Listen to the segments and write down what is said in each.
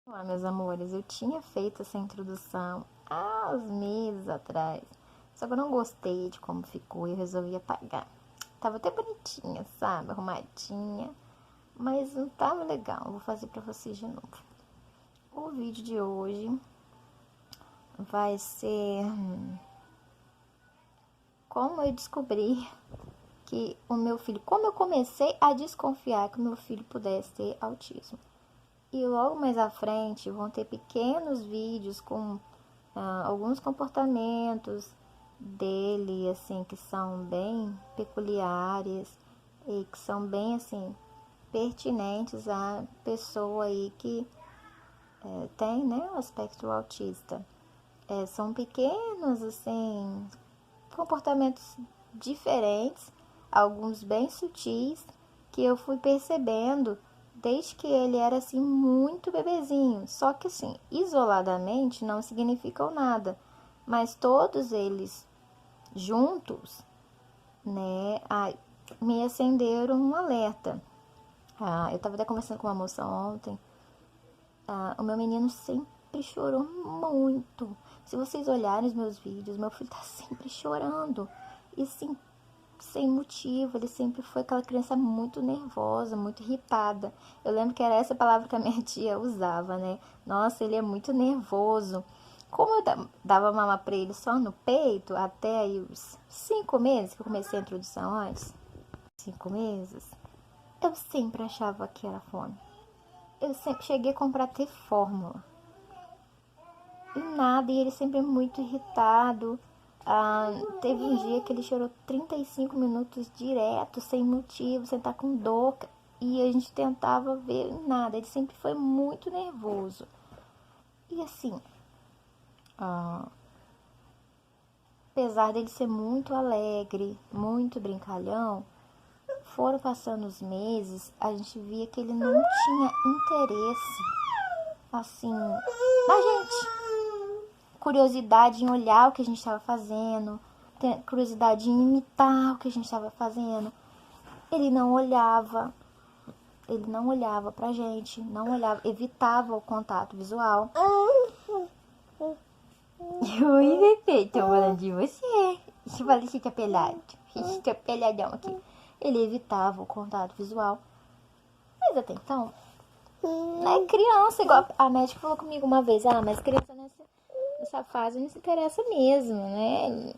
Olá, meus amores, eu tinha feito essa introdução há uns meses atrás, só que eu não gostei de como ficou e eu resolvi apagar. Tava até bonitinha, sabe? Arrumadinha, mas não tava legal. Vou fazer pra vocês de novo. O vídeo de hoje vai ser como eu descobri que o meu filho, como eu comecei a desconfiar que o meu filho pudesse ter autismo. E logo mais à frente vão ter pequenos vídeos com alguns comportamentos dele, assim, que são bem peculiares e que são bem, assim, pertinentes à pessoa aí que tem, né, o aspecto autista. São pequenos, assim, comportamentos diferentes, alguns bem sutis, que eu fui percebendo desde que ele era assim muito bebezinho. Só que assim, isoladamente não significam nada, mas todos eles juntos, né, me acenderam um alerta. Eu estava até conversando com uma moça ontem. O meu menino sempre chorou muito. Se vocês olharem os meus vídeos, meu filho tá sempre chorando. E sim, sem motivo, ele sempre foi aquela criança muito nervosa, muito irritada. Eu lembro que era essa palavra que a minha tia usava, né? Nossa, ele é muito nervoso. Como eu dava mama pra ele só no peito, até aí os 5 meses, que eu comecei a introdução antes, 5 meses, eu sempre achava que era fome. Eu sempre cheguei a comprar até fórmula. E nada, e ele sempre muito irritado. Teve um dia que ele chorou 35 minutos direto, sem motivo, sem estar com dor. E a gente tentava ver nada. Ele sempre foi muito nervoso. E assim, apesar dele ser muito alegre, muito brincalhão, foram passando os meses, a gente via que ele não tinha interesse, assim, na gente. Curiosidade em olhar o que a gente estava fazendo, curiosidade em imitar o que a gente estava fazendo. Ele não olhava pra gente, não olhava, evitava o contato visual. Oi, Pepe, tô falando de você. Deixa eu falar que tá pelado. Tá peladão aqui. Ele evitava o contato visual. Mas até então, né, criança, igual a médica falou comigo uma vez, mas criança nessa fase não se interessa mesmo, né?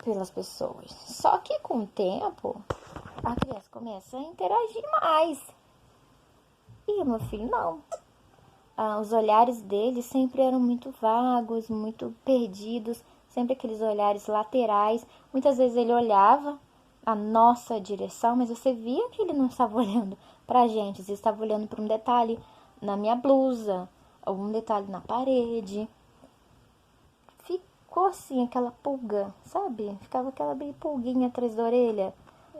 Pelas pessoas. Só que com o tempo, a criança começa a interagir mais. E o meu filho não. Os olhares dele sempre eram muito vagos, muito perdidos, sempre aqueles olhares laterais. Muitas vezes ele olhava a nossa direção, mas você via que ele não estava olhando pra gente, ele estava olhando para um detalhe na minha blusa, algum detalhe na parede. Ficou assim aquela pulga, sabe? Ficava aquela bem pulguinha atrás da orelha.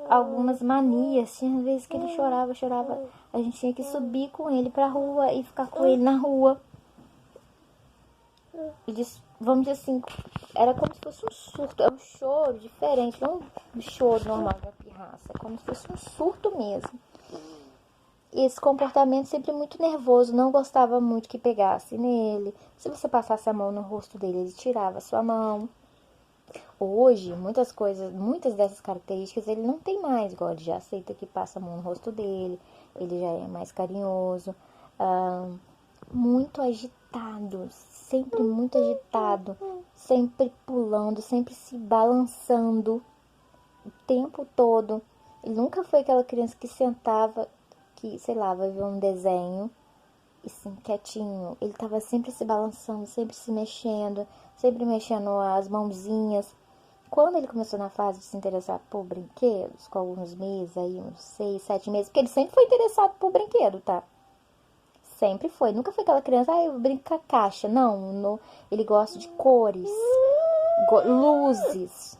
Algumas manias, tinha vezes que ele chorava, a gente tinha que subir com ele pra rua e ficar com ele na rua. Vamos dizer assim, era como se fosse um surto, é um choro diferente, não um choro normal de uma pirraça, é como se fosse um surto mesmo. E esse comportamento sempre muito nervoso, não gostava muito que pegasse nele. Se você passasse a mão no rosto dele, ele tirava a sua mão. Hoje, muitas dessas características ele não tem mais, igual ele já aceita que passa a mão no rosto dele, ele já é mais carinhoso, muito agitado, sempre muito agitado, sempre pulando, sempre se balançando o tempo todo. Ele nunca foi aquela criança que sentava, que, sei lá, vai ver um desenho e assim, quietinho. Ele tava sempre se balançando, sempre mexendo as mãozinhas. Quando ele começou na fase de se interessar por brinquedos, com alguns meses, aí uns 6, 7 meses, porque ele sempre foi interessado por brinquedo, tá? Sempre foi. Nunca foi aquela criança, eu brinco com a caixa. Não, ele gosta de cores, luzes,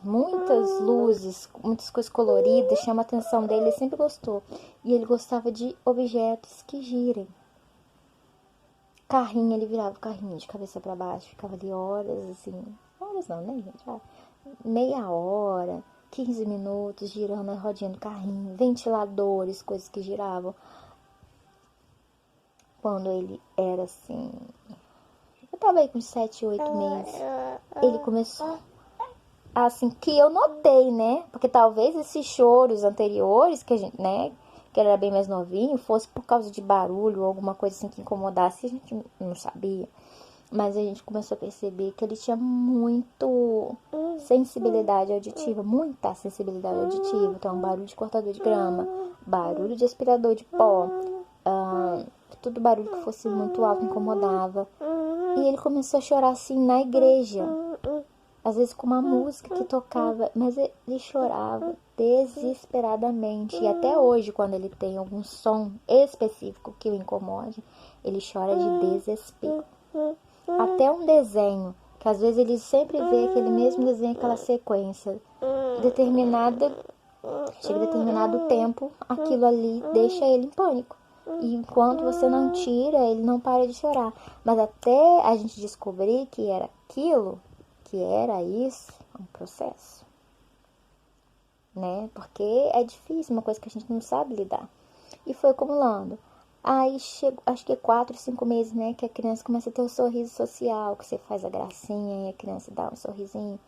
muitas coisas coloridas, chama a atenção dele, ele sempre gostou. E ele gostava de objetos que girem. Carrinho, ele virava o carrinho de cabeça para baixo, ficava ali horas, assim, horas não, né, gente? Meia hora, 15 minutos girando a rodinha do carrinho, ventiladores, coisas que giravam. quando ele era assim, eu tava aí com 7, 8 meses, ele começou, assim, que eu notei, né? Porque talvez esses choros anteriores, que a gente, né, que ele era bem mais novinho, fosse por causa de barulho ou alguma coisa assim que incomodasse, a gente não sabia. Mas a gente começou a perceber que ele tinha muito sensibilidade auditiva, muita sensibilidade auditiva. Então, barulho de cortador de grama, barulho de aspirador de pó, tudo barulho que fosse muito alto incomodava. E ele começou a chorar assim na igreja, às vezes com uma música que tocava, mas ele chorava desesperadamente. E até hoje, quando ele tem algum som específico que o incomode, ele chora de desespero. Até um desenho, que às vezes ele sempre vê aquele mesmo desenho, aquela sequência. Chega determinado tempo, aquilo ali deixa ele em pânico. E enquanto você não tira, ele não para de chorar. Mas até a gente descobrir que era aquilo, que era isso, é um processo. Né? Porque é difícil, uma coisa que a gente não sabe lidar. E foi acumulando. Aí chegou, acho que 4, 5 meses, né, que a criança começa a ter o sorriso social, que você faz a gracinha e a criança dá um sorrisinho.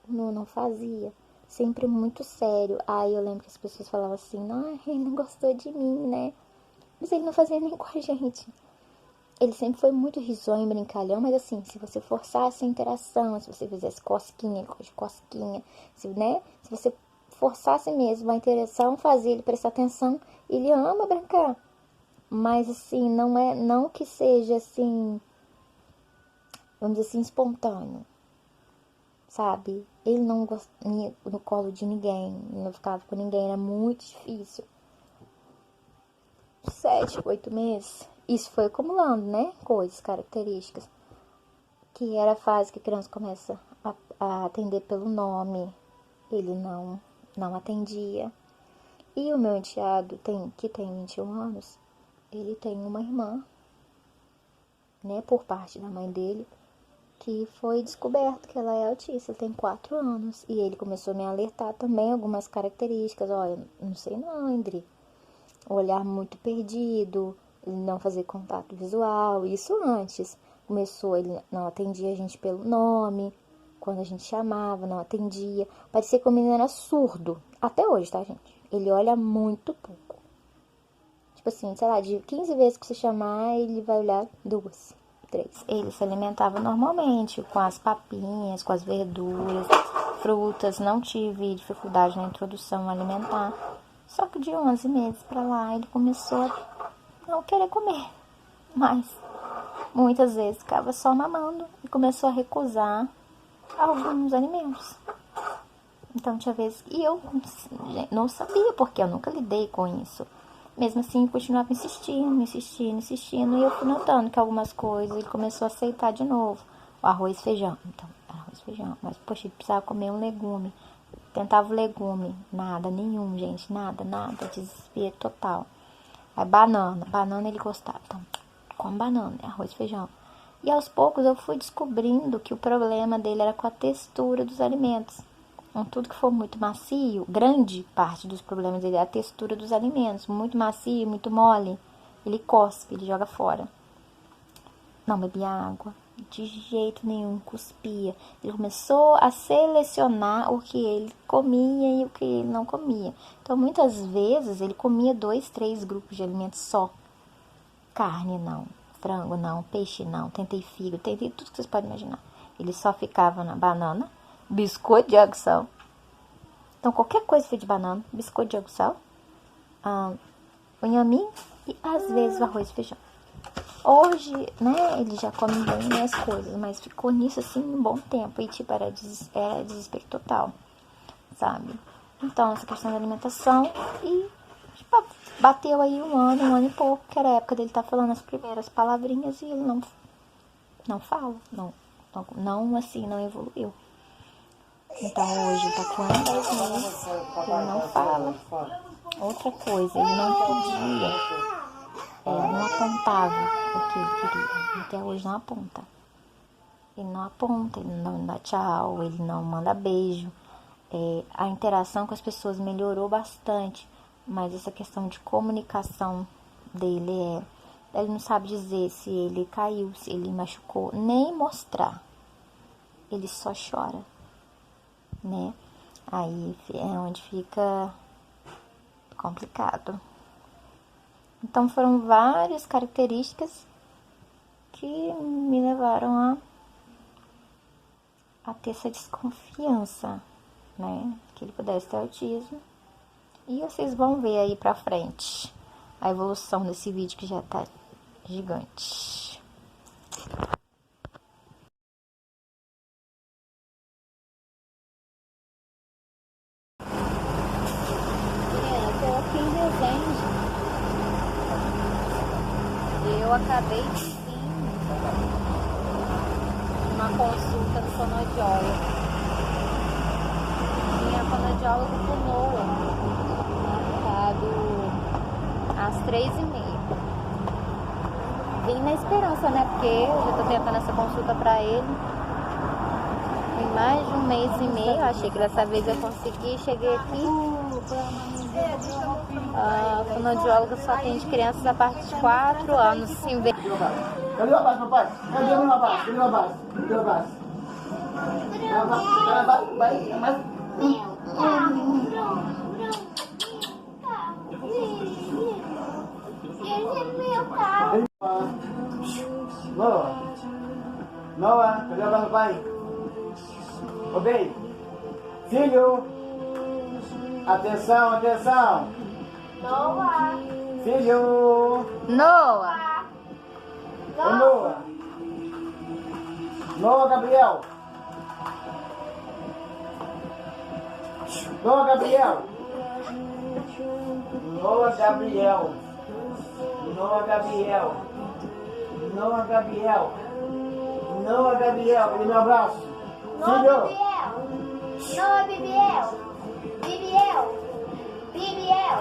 Não fazia. Sempre muito sério. Aí eu lembro que as pessoas falavam assim, não, ele não gostou de mim, né? Mas ele não fazia nem com a gente. Ele sempre foi muito risonho, brincalhão, mas assim, se você forçasse a interação, se você fizesse cosquinha, ele gosta de cosquinha, né? Se você forçasse mesmo a interação, fazia ele prestar atenção, ele ama brincar. Mas assim, não que seja assim, vamos dizer assim, espontâneo, sabe? Ele não gostava no colo de ninguém, não ficava com ninguém, era muito difícil. 7, 8 meses, isso foi acumulando, né? Coisas, características. Que era a fase que a criança começa a atender pelo nome, ele não atendia. E o meu enteado, que tem 21 anos, ele tem uma irmã, né, por parte da mãe dele, que foi descoberto que ela é autista, ela tem 4 anos. E ele começou a me alertar também algumas características. Olha, não sei não, André. O olhar muito perdido, não fazer contato visual, isso antes. Começou, ele não atendia a gente pelo nome, quando a gente chamava, não atendia. Parecia que o menino era surdo, até hoje, tá, gente? Ele olha muito pouco. Tipo assim, sei lá, de 15 vezes que você chamar, ele vai olhar 2, 3. Ele se alimentava normalmente, com as papinhas, com as verduras, frutas. Não tive dificuldade na introdução alimentar. Só que de 11 meses pra lá, ele começou a não querer comer. Mas muitas vezes ficava só mamando e começou a recusar alguns alimentos. Então tinha vezes que eu não sabia, porque eu nunca lidei com isso. Mesmo assim, continuava insistindo. E eu fui notando que algumas coisas ele começou a aceitar de novo. O arroz e feijão. Então, arroz e feijão. Mas, poxa, ele precisava comer um legume. Tentava o legume. Nada, nenhum, gente. Nada. Desespero total. Aí, banana ele gostava. Então, come banana, arroz e feijão. E aos poucos eu fui descobrindo que o problema dele era com a textura dos alimentos. Então, tudo que for muito macio, grande parte dos problemas dele é a textura dos alimentos. Muito macio, muito mole, ele cospe, ele joga fora. Não bebia água, de jeito nenhum, cuspia. Ele começou a selecionar o que ele comia e o que ele não comia. Então, muitas vezes, ele comia 2, 3 grupos de alimentos só. Carne não, frango não, peixe não, tentei fígado, tentei tudo que vocês podem imaginar. Ele só ficava na banana, biscoito de água e sal. Então, qualquer coisa feita de banana, biscoito de água e sal, o inhame e às vezes o arroz e feijão. Hoje, né, ele já come bem as coisas, mas ficou nisso assim um bom tempo. E tipo, era desespero total, sabe? Então, essa questão da alimentação e tipo, bateu aí um ano e pouco, que era a época dele estar falando as primeiras palavrinhas e ele não fala, não assim, não evoluiu. Então hoje tá com 10 meses, ele não fala. Outra coisa, ele não pedia, não apontava o que ele queria. Até hoje não aponta. Ele não aponta, ele não dá tchau, ele não manda beijo. A interação com as pessoas melhorou bastante, mas essa questão de comunicação dele Ele não sabe dizer se ele caiu, se ele machucou, nem mostrar. Ele só chora, né? Aí é onde fica complicado. Então foram várias características que me levaram a ter essa desconfiança, né? Que ele pudesse ter autismo. E vocês vão ver aí pra frente a evolução desse vídeo que já tá gigante. Eu tô aqui em Resende. Eu acabei de vir uma consulta do fonoaudiólogo. Minha fonoaudióloga pulou às 3h30. Vim na esperança, né? Porque eu já tô tentando essa consulta pra ele. Tem mais de 1 mês e meio. Achei que dessa vez eu consegui. Cheguei aqui. A fonoaudióloga só atende crianças a partir de 4 anos. Sim, Cadê o abraço, papai? Cadê o abraço? Cadê o abraço? Cadê o abraço? Noah, cadê o abraço, papai? Ô, bem, filho, atenção, atenção. Noah. Filho. Noah! Ô, Noah. Noah Gabriel. Noah Gabriel. Noah Gabriel. Noah Gabriel. Noah Gabriel. Noah Gabriel. Cadê meu abraço? Filho. Noah Bibiel. Bibiel. Bibiel.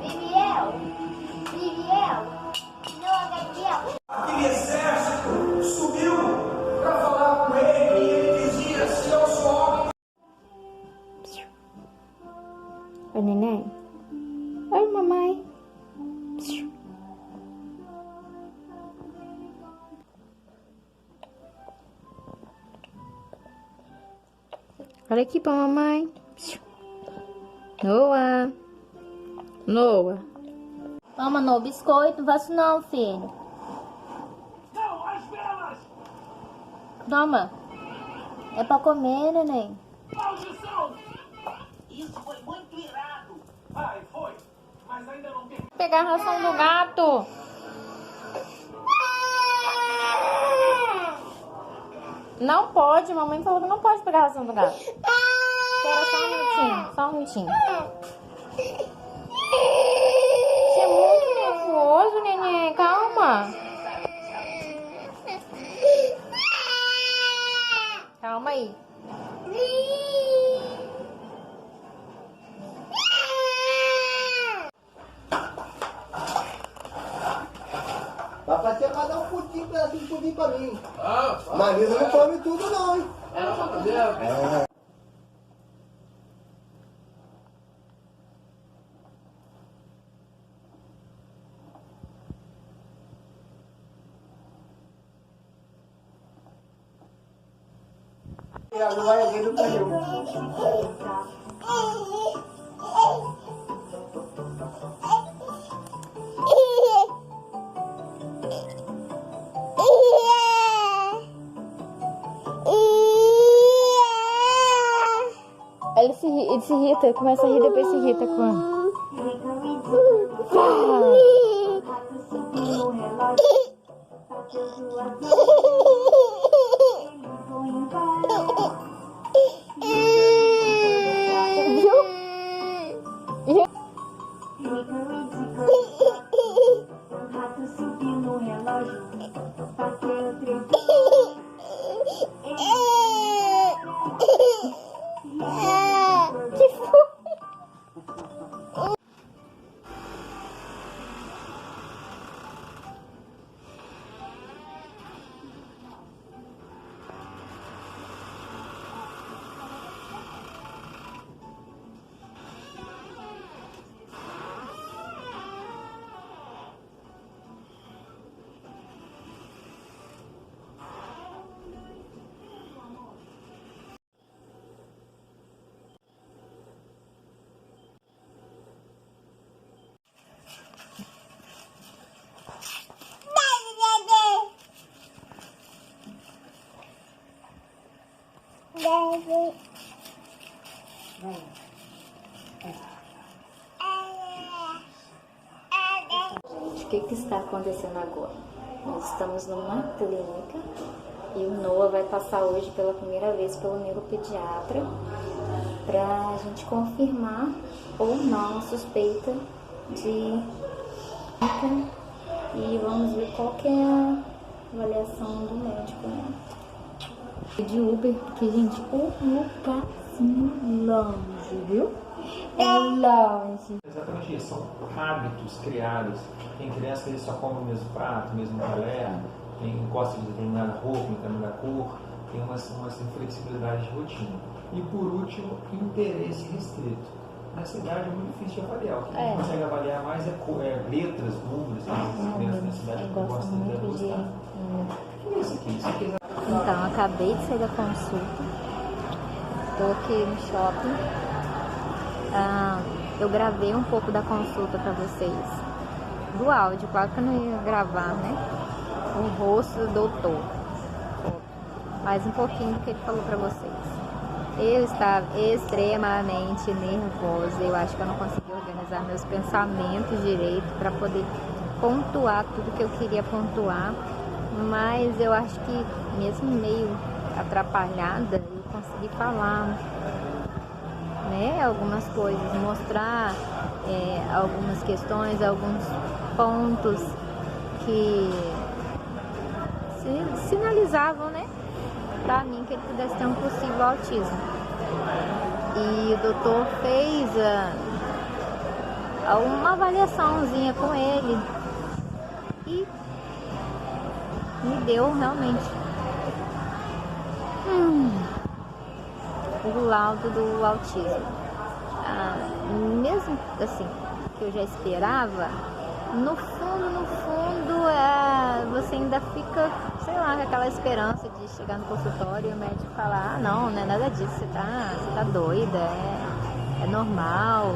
Bibiel. Bibiel. Noah Gabriel. Aquele exército subiu para falar com ele e ele dizia: se eu sou homem. Oi, neném. Oi, mamãe. Olha aqui pra mamãe. Noah. Noah. Toma, no biscoito. Não faço não, filho. Não, as velas! Toma. É pra comer, neném. Maldição! Isso foi muito irado. Vai, foi. Mas ainda não tem. Pegar a ração do gato. Não pode, mamãe falou que não pode pegar a ração do gato. Espera só um minutinho, só um minutinho. Você é muito nervoso, neném, calma. Calma aí. Papai tinha que dar um pudim, um pedacinho de pudim pra mim. Marisa não come tudo não, hein? Não vai alguém do canhão. Ele se irrita, começa a rir, depois se irrita com... Gente, o que está acontecendo agora? Nós estamos numa clínica e o Noah vai passar hoje pela primeira vez pelo neuropediatra para a gente confirmar ou não a suspeita de e vamos ver qual que é a avaliação do médico, né? De Uber, porque, gente, o lugarzinho longe, viu? É longe. Exatamente isso, são hábitos criados. Tem criança que só come o mesmo prato, o mesmo talher, tem gosta de determinada roupa, determinada cor, tem uma inflexibilidade de rotina. E por último, interesse restrito. Nessa idade é muito difícil de avaliar. O que a gente consegue avaliar mais é letras, números, que as crianças nessa idade gostam de gostar. O que é isso aqui? Isso aqui é... Então, acabei de sair da consulta, tô aqui no shopping. Eu gravei um pouco da consulta pra vocês, do áudio, claro que eu não ia gravar, né? O rosto do doutor, mais um pouquinho do que ele falou pra vocês. Eu estava extremamente nervosa, eu acho que eu não consegui organizar meus pensamentos direito para poder pontuar tudo que eu queria pontuar, mas eu acho que mesmo meio atrapalhada, eu consegui falar, né, algumas coisas, mostrar algumas questões, alguns pontos que sinalizavam, né, para mim que ele pudesse ter um possível autismo. E o doutor fez uma avaliaçãozinha com ele e me deu realmente o laudo do autismo. Mesmo assim, que eu já esperava, no fundo, você ainda fica, sei lá, com aquela esperança de chegar no consultório e o médico falar, não é nada disso, você tá doida, é normal,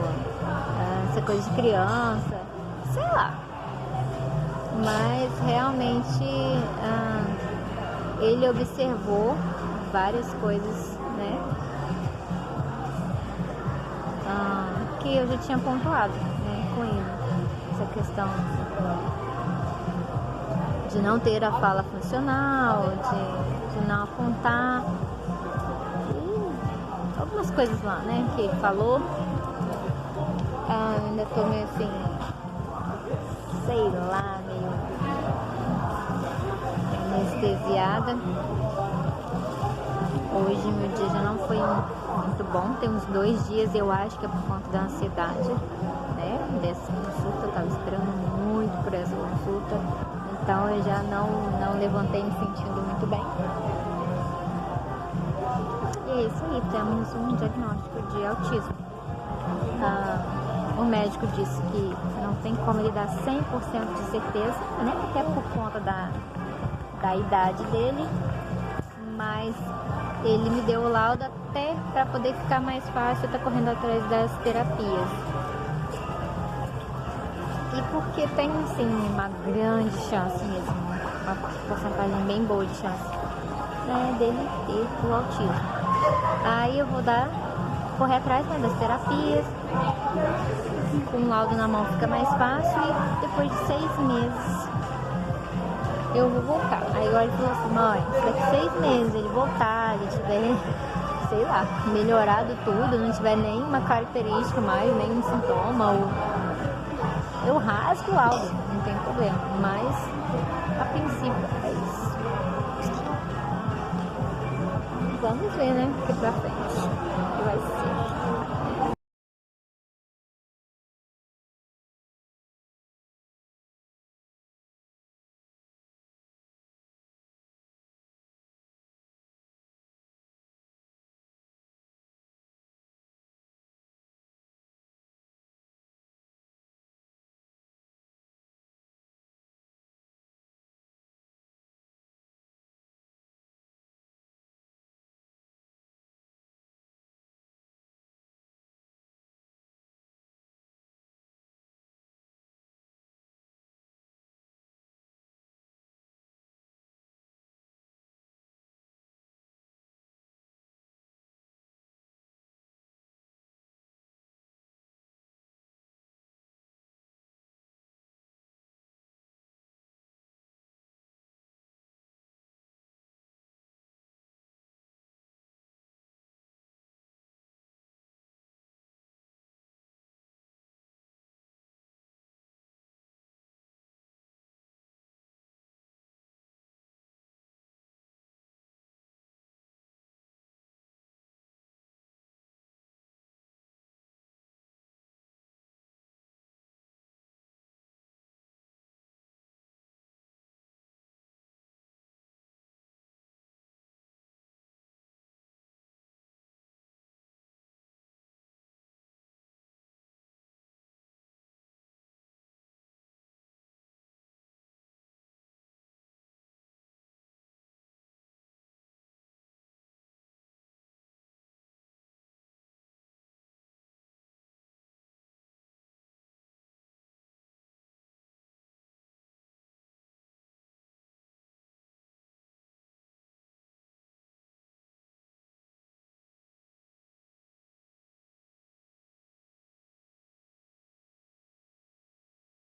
isso é coisa de criança, sei lá. Mas realmente ele observou várias coisas, né, que eu já tinha pontuado, né, com ele. Essa questão de não ter a fala funcional, de não apontar, e algumas coisas lá, né, que ele falou. Ainda tô meio assim, sei lá, meio anestesiada. Hoje meu dia já não foi muito bom, tem uns 2 dias, eu acho que é por conta da ansiedade, né, dessa consulta. Eu tava esperando muito por essa consulta, então eu já não levantei me sentindo muito bem. E é isso aí, temos um diagnóstico de autismo. O médico disse que não tem como ele dar 100% de certeza, né, até por conta da idade dele, mas ele me deu o laudo até para poder ficar mais fácil, eu tô correndo atrás das terapias. E porque tem, assim, uma grande chance mesmo, uma porcentagem bem boa de chance, né, dele ter o autismo. Aí eu vou correr atrás, né, das terapias, com o laudo na mão fica mais fácil, e depois de 6 meses eu vou voltar. Aí agora ele falou assim, mãe, se daqui 6 meses ele voltar, ele tiver, sei lá, melhorado tudo, não tiver nenhuma característica mais, nenhum sintoma, eu rasgo o laudo, não tem problema. Mas, a princípio, é isso. Vamos ver, né, o que pra frente, o que vai ser.